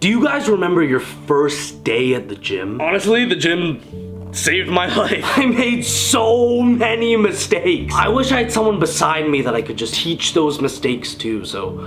Do you guys remember your first day at the gym? Honestly, the gym saved my life. I made so many mistakes. I wish I had someone beside me that I could just teach those mistakes to so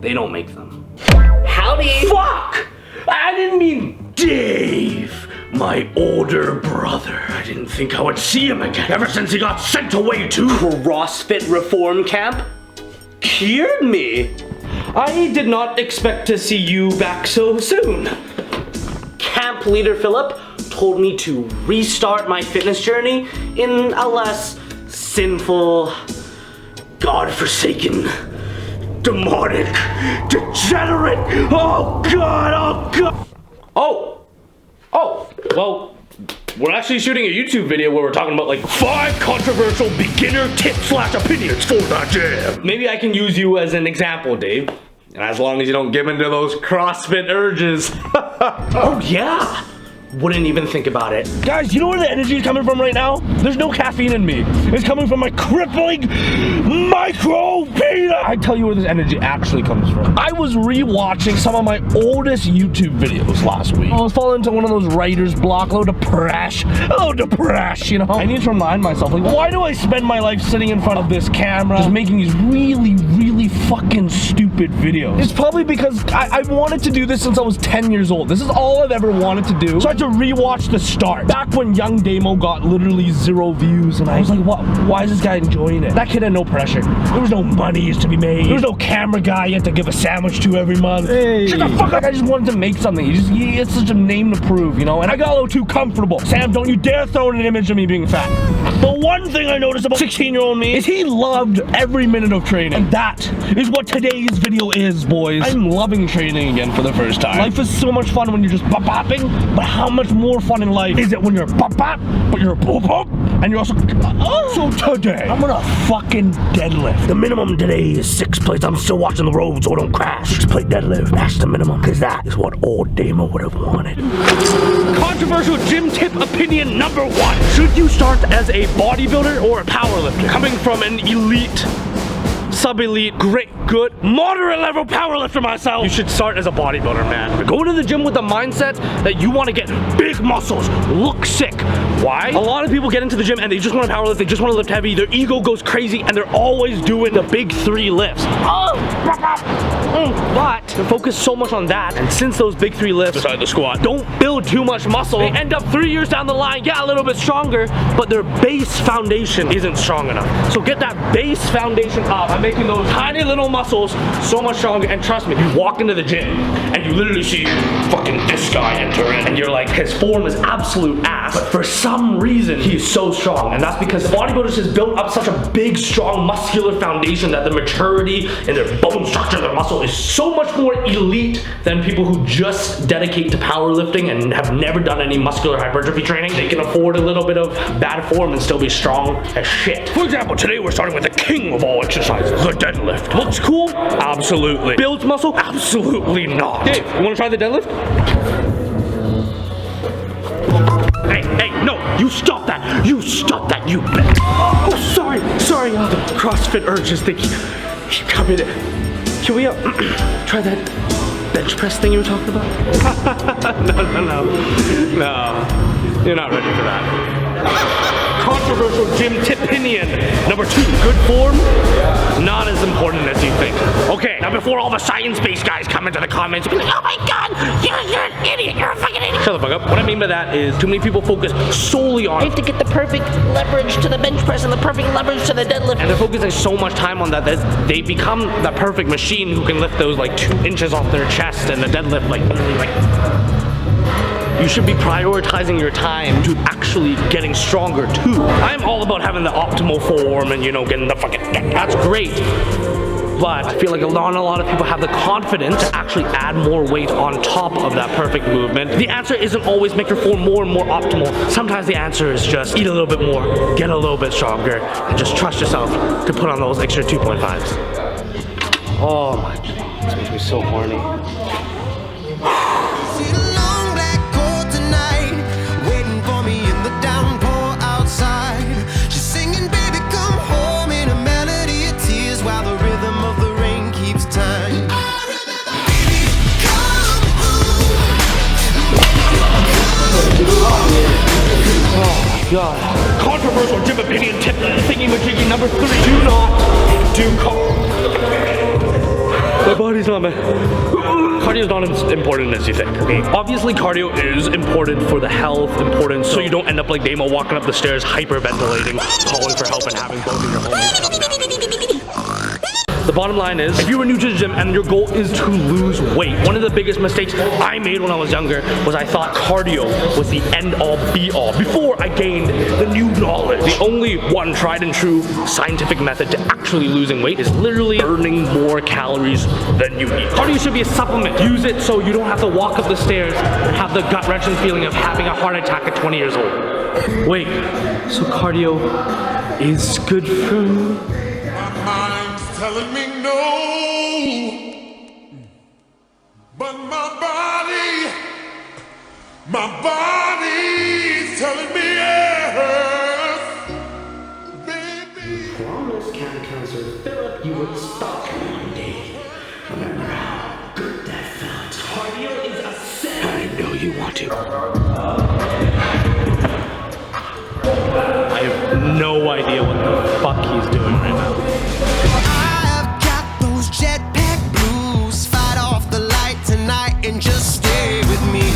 they don't make them. Howdy! Fuck! I didn't mean Dave, my older brother. I didn't think I would see him again ever since he got sent away to CrossFit Reform Camp. Cured me. I did not expect to see you back so soon. Camp leader Philip told me to restart my fitness journey in a less sinful, godforsaken, demonic, degenerate, oh god. Well, we're actually shooting a YouTube video where we're talking about like 5 controversial beginner tips/opinions for the gym. Maybe I can use you as an example, Dave. And as long as you don't give in to those CrossFit urges. Oh yeah! Wouldn't even think about it. Guys, you know where the energy is coming from right now? There's no caffeine in me. It's coming from my crippling micro peanut. I tell you where this energy actually comes from. I was re-watching some of my oldest YouTube videos last week. I was falling into one of those writer's block, a little depressed, you know? I need to remind myself, like, why do I spend my life sitting in front of this camera just making these really fucking stupid videos? It's probably because I wanted to do this since I was 10 years old. This is all I've ever wanted to do. So I had to rewatch the start. Back when young Damo got literally 0 views, and I was like, what? Why is this guy enjoying it? That kid had no pressure. There was no money to be made. There was no camera guy you had to give a sandwich to every month. Hey. Shut the fuck up. I just wanted to make something. It's such a name to prove, you know? And I got a little too comfortable. Sam, don't you dare throw in an image of me being fat. The one thing I noticed about 16-year-old me is he loved every minute of training. And that is what today's video is, boys. I'm loving training again for the first time. Life is so much fun when you're just bop-bopping, but how much more fun in life is it when you're bop-bop, but you're boop-boop, and you're also... So today, I'm gonna fucking deadlift. The minimum today is 6 plates. I'm still watching the road so I don't crash. 6 plate deadlift, that's the minimum, because that is what old Damo would have wanted. Controversial gym tip opinion number 1. Should you start as a bodybuilder or a powerlifter? Coming from an elite, sub-elite, great, good, moderate level powerlifter myself, you should start as a bodybuilder, man. Go to the gym with the mindset that you want to get big muscles, look sick. Why? A lot of people get into the gym and they just want to powerlift, they just want to lift heavy, their ego goes crazy, and they're always doing the big 3 lifts. But they focus so much on that, and since those big 3 lifts, beside the squat, don't build too much muscle, they end up 3 years down the line, a little bit stronger, but their base foundation isn't strong enough. So get that base foundation up by making those tiny little muscles so much stronger. And trust me, you walk into the gym and you literally see fucking this guy enter in, and you're like, his form is absolute ass, but for some reason he's so strong. And that's because bodybuilders has built up such a big, strong, muscular foundation that the maturity in their bone structure, their muscle is so much more elite than people who just dedicate to powerlifting and have never done any muscular hypertrophy training. They can afford a little bit of bad form and still be strong as shit. For example, today we're starting with the king of all exercises, the deadlift. Looks cool? Absolutely. Builds muscle? Absolutely not. Dave, you wanna try the deadlift? Hey, no, you stop that. You stop that, you bitch. Oh, sorry, the CrossFit urges, they keep coming in. Can we try that bench press thing you were talking about? No, you're not ready for that. Controversial gym tip opinion number 2. Good form, not as important as you think. Okay, now before all the science-based guys come into the comments and be like, oh my god, you're an idiot, you're a fucking idiot. Shut the fuck up. What I mean by that is too many people focus solely on, I have to get the perfect leverage to the bench press and the perfect leverage to the deadlift. and they're focusing so much time on that they become the perfect machine who can lift those like 2 inches off their chest and the deadlift like literally like... You should be prioritizing your time to actually getting stronger too. I'm all about having the optimal form and, you know, getting the fucking... That's great. But I feel like not a lot of people have the confidence to actually add more weight on top of that perfect movement. The answer isn't always make your form more and more optimal. Sometimes the answer is just eat a little bit more, get a little bit stronger, and just trust yourself to put on those extra 2.5s. Oh my god, this makes me so horny. While the rhythm of the rain keeps time. Baby, come home. God. Controversial gym opinion tip thingy-majiggy number 3. Do not do My body's not man. Cardio is not as important as you think. Okay? Obviously, cardio is important for the health, important so you don't end up like Damo walking up the stairs, hyperventilating, calling for help, and having both of your homies come down. The bottom line is, if you are new to the gym and your goal is to lose weight, one of the biggest mistakes I made when I was younger was I thought cardio was the end-all, be-all before I gained the new knowledge. The only one tried and true scientific method to actually losing weight is literally burning more calories than you eat. Cardio should be a supplement. Use it so you don't have to walk up the stairs and have the gut-wrenching feeling of having a heart attack at 20 years old. Wait, so cardio is good for me? Telling me no, but my body's telling me yes, baby. Promise, Cancer Philip, you would stop one day. Remember how good that felt. Cardio is a sin. I know you want to. I have no idea what the fuck he's doing right now. Jetpack blues, fight off the light tonight and just stay with me.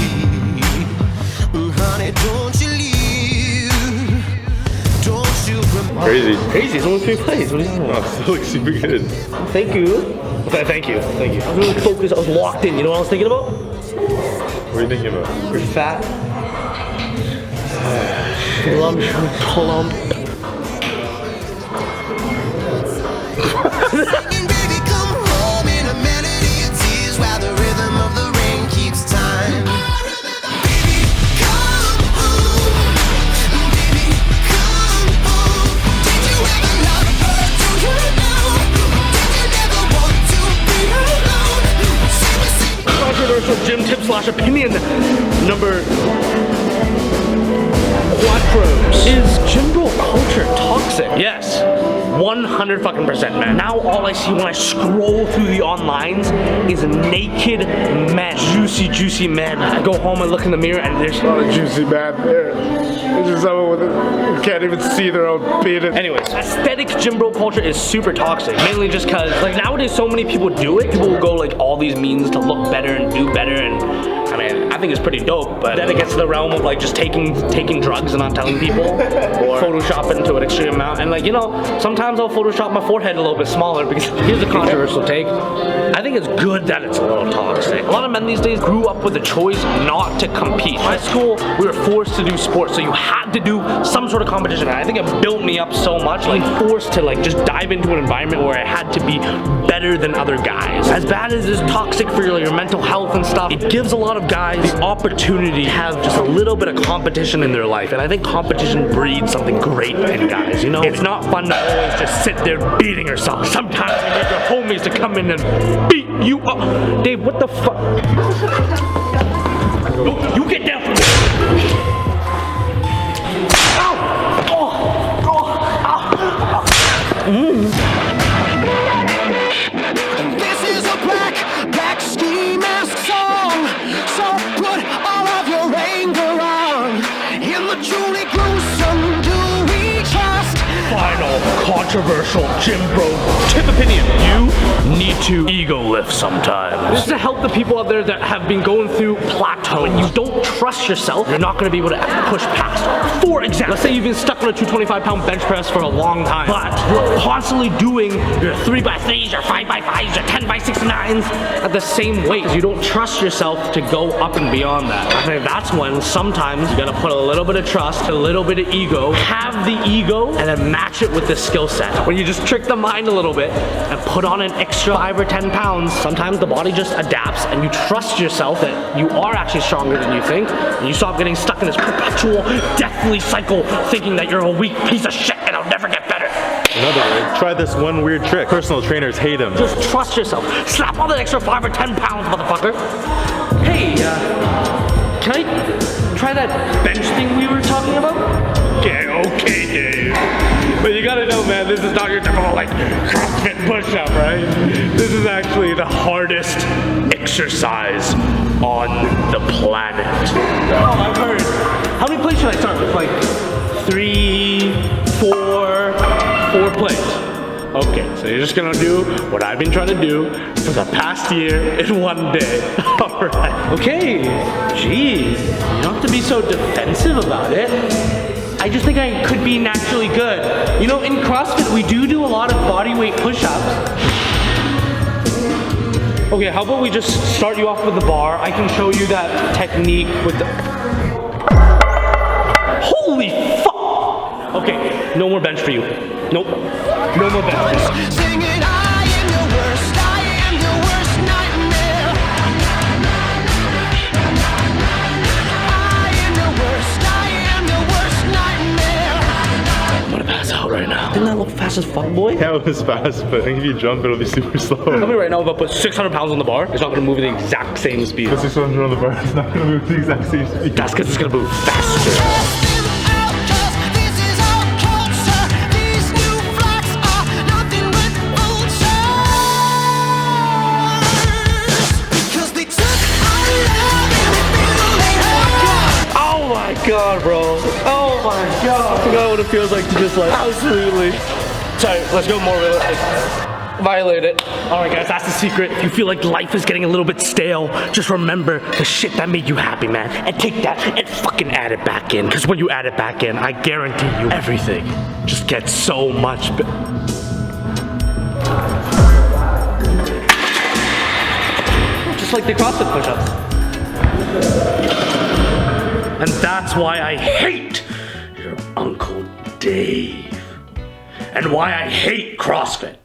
Honey, don't you leave. Don't you remember? Crazy, it's only 3 plays. What are you talking about? That looks super good. Thank you. Thank you. I was really focused, I was locked in. You know what I was thinking about? What are you thinking about? You're fat. Plump. Gym tip / opinion number 4. Is Jimbo Culture toxic? Yes. 100% man. Now all I see when I scroll through the onlines is naked men. Juicy men. I go home and look in the mirror and there's Not a juicy man there. There's just someone with who can't even see their own penis. Anyways, aesthetic Jimbo culture is super toxic. Mainly just cause like nowadays so many people do it. People will go like all these means to look better and do better, and I mean I think it's pretty dope, but then it gets to the realm of like just taking drugs and not telling people, or photoshopping to an extreme amount. And like, you know, sometimes I'll Photoshop my forehead a little bit smaller because here's a controversial take. I think it's good that it's a little toxic. A lot of men these days grew up with a choice not to compete. In high school, we were forced to do sports, so you had to do some sort of competition. And I think it built me up so much, being forced to like just dive into an environment where I had to be better than other guys. As bad as it's toxic for your mental health and stuff, it gives a lot of guys the opportunity to have just a little bit of competition in their life. And I think competition breeds something great in guys, you know? It's not fun to always just sit there beating yourself. Sometimes you need your homies to come in and beat you up. Dave, what the fuck? You get down from there. Ow! This is a black ski mask song. So put all of your anger on. In the truly gruesome, do we trust? Final controversial Jimbo tip opinion. You need to ego lift sometimes. This is to help the people out there that have been going through plateau. When you don't trust yourself, you're not going to be able to push past. For example, let's say you've been stuck on a 225-pound bench press for a long time, but you're constantly doing your 3x3s, your 5x5s, your 10x69s at the same weight because you don't trust yourself to go up and beyond that. I think that's when sometimes you got to put a little bit of trust, a little bit of ego, have the ego, and then match it with the skill set. When you just trick the mind a little bit and put on an extra 5 or 10 pounds, sometimes the body just adapts and you trust yourself that you are actually stronger than you think, and you stop getting stuck in this perpetual deathly cycle thinking that you're a weak piece of shit and I'll never get better. Another way, try this one weird trick. Personal trainers hate him. Just trust yourself. Slap on that extra 5 or 10 pounds, motherfucker. Hey, can I try that bench thing we were talking about? Yeah, okay, Dave. But you gotta know, man, this is not your typical, like, CrossFit push-up, right? This is actually the hardest exercise on the planet. Oh, I've heard. How many plates should I start with? Like 3, 4 plates. Okay, so you're just gonna do what I've been trying to do for the past year in one day. All right. Okay, geez, you don't have to be so defensive about it. I just think I could be naturally good. You know, in CrossFit, we do a lot of body weight push-ups. Okay, how about we just start you off with the bar? I can show you that technique with the... Holy fuck! Okay, no more bench for you. Nope, no more bench. Singing, I am your worst nightmare. I am your worst nightmare. I'm gonna pass out right now. Didn't that look fast as fuck, boy? Yeah, it was fast, but I think if you jump, it'll be super slow. Tell me right now, if I put 600 pounds on the bar, it's not gonna move at the exact same speed. Put 600 on the bar, it's not gonna move the exact same speed. That's because it's gonna move faster. God, bro. Oh my God. I forgot what it feels like to just like absolutely. Sorry, let's go more realistic. Violate it. All right, guys, that's the secret. If you feel like life is getting a little bit stale, just remember the shit that made you happy, man. And take that and fucking add it back in. Because when you add it back in, I guarantee you everything just gets so much better. Just like the CrossFit push-ups. And that's why I hate your Uncle Dave. And why I hate CrossFit.